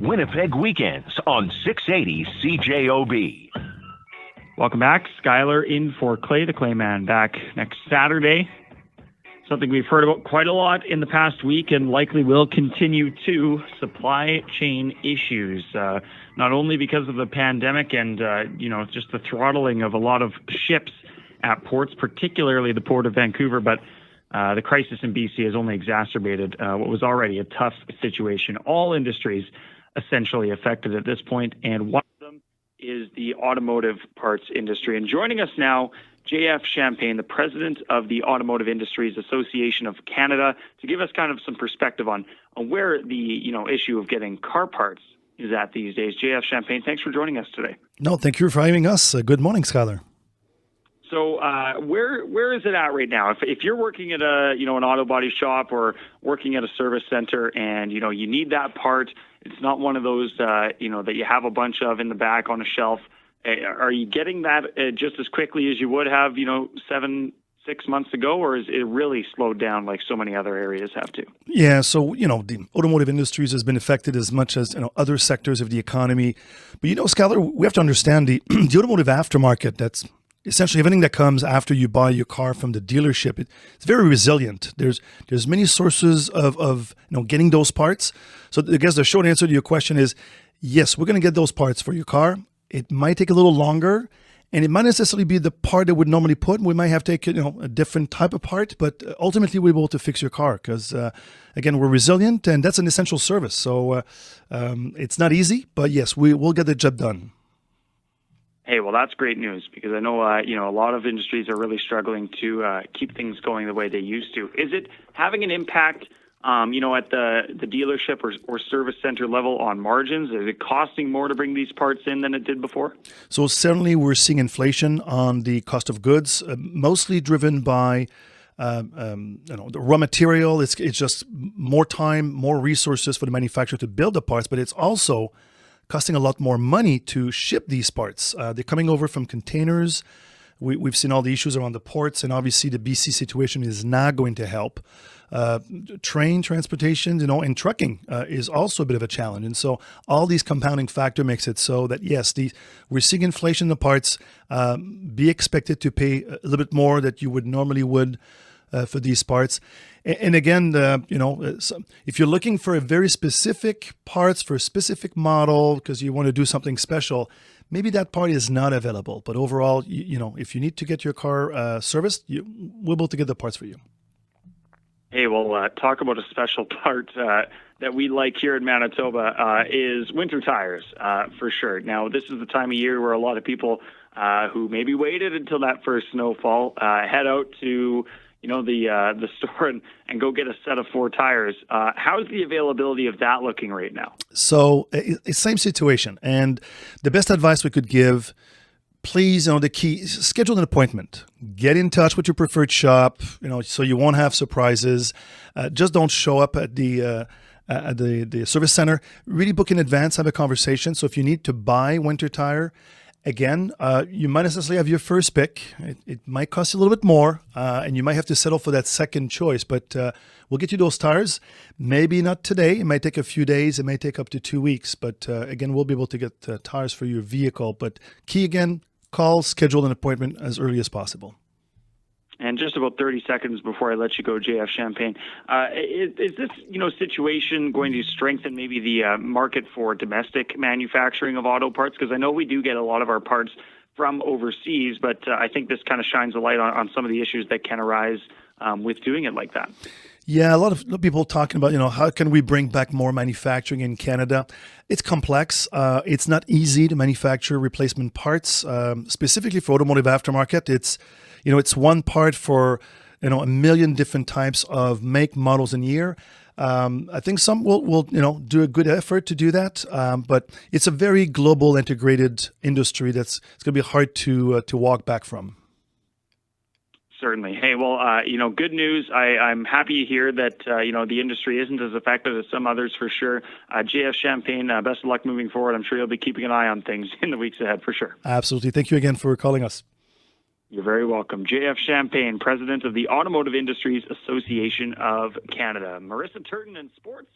Winnipeg Weekends on 680 CJOB. Welcome back. Skyler in for Clay, the Clayman, back next Saturday. Something we've heard about quite a lot in the past week and likely will continue to, supply chain issues. Not only because of the pandemic and, just the throttling of a lot of ships at ports, particularly the Port of Vancouver, but the crisis in BC has only exacerbated what was already a tough situation. All industries essentially affected at this point, and one of them is the automotive parts industry. And joining us now, J.F. Champagne, the president of the Automotive Industries Association of Canada, to give us kind of some perspective on where the issue of getting car parts is at these days. J.F. Champagne, thanks for joining us today. No, thank you for having us. Good morning, Skyler. So where is it at right now? If you're working at an auto body shop or working at a service center and you need that part, it's not one of those that you have a bunch of in the back on a shelf. Are you getting that just as quickly as you would have 6 months ago, or is it really slowed down like so many other areas have to? Yeah, so the automotive industries has been affected as much as other sectors of the economy. But Skyler, we have to understand the automotive aftermarket. That's essentially everything that comes after you buy your car from the dealership. It's very resilient. There's many sources of getting those parts. So I guess the short answer to your question is yes, we're going to get those parts for your car. It might take a little longer, and it might not necessarily be the part that would normally put. We might have to take a different type of part, but ultimately we're able to fix your car because again, we're resilient, and that's an essential service. So it's not easy, but yes, we will get the job done. Hey, well, that's great news because I know, a lot of industries are really struggling to keep things going the way they used to. Is it having an impact, at the dealership or service center level on margins? Is it costing more to bring these parts in than it did before? So certainly we're seeing inflation on the cost of goods, mostly driven by the raw material. It's just more time, more resources for the manufacturer to build the parts, but it's also costing a lot more money to ship these parts. They're coming over from containers. We've seen all the issues around the ports, and obviously the BC situation is not going to help. Train transportation, and trucking is also a bit of a challenge. And so all these compounding factor makes it so that, yes, we're seeing inflation in the parts. Be expected to pay a little bit more that you would normally for these parts. And again, if you're looking for a very specific parts for a specific model because you want to do something special, maybe that part is not available. But overall, if you need to get your car serviced, we're able to get the parts for you. Hey, well, talk about a special part that we like here in Manitoba is winter tires, for sure. Now, this is the time of year where a lot of people who maybe waited until that first snowfall head out to the store and go get a set of 4 tires. How's the availability of that looking right now? So it's same situation. And the best advice we could give, please, the key, schedule an appointment. Get in touch with your preferred shop, so you won't have surprises. Just don't show up at the service center. Really book in advance, have a conversation. So if you need to buy winter tire, again, you might necessarily have your first pick. It might cost you a little bit more, and you might have to settle for that second choice. But we'll get you those tires. Maybe not today. It might take a few days. It may take up to 2 weeks. But again, we'll be able to get tires for your vehicle. But key again, call, schedule an appointment as early as possible. And just about 30 seconds before I let you go, J.F. Champagne, is this situation going to strengthen maybe the market for domestic manufacturing of auto parts? Because I know we do get a lot of our parts from overseas, but I think this kind of shines a light on some of the issues that can arise with doing it like that. Yeah, a lot of people talking about, how can we bring back more manufacturing in Canada? It's complex. It's not easy to manufacture replacement parts, specifically for automotive aftermarket. It's one part for, a million different types of make, models, and year. I think some will do a good effort to do that, but it's a very global integrated industry it's going to be hard to walk back from. Certainly. Hey, well, good news. I'm happy to hear that, the industry isn't as affected as some others for sure. J.F. Champagne, best of luck moving forward. I'm sure you'll be keeping an eye on things in the weeks ahead for sure. Absolutely. Thank you again for calling us. You're very welcome. J.F. Champagne, president of the Automotive Industries Association of Canada. Marissa Turton in sports.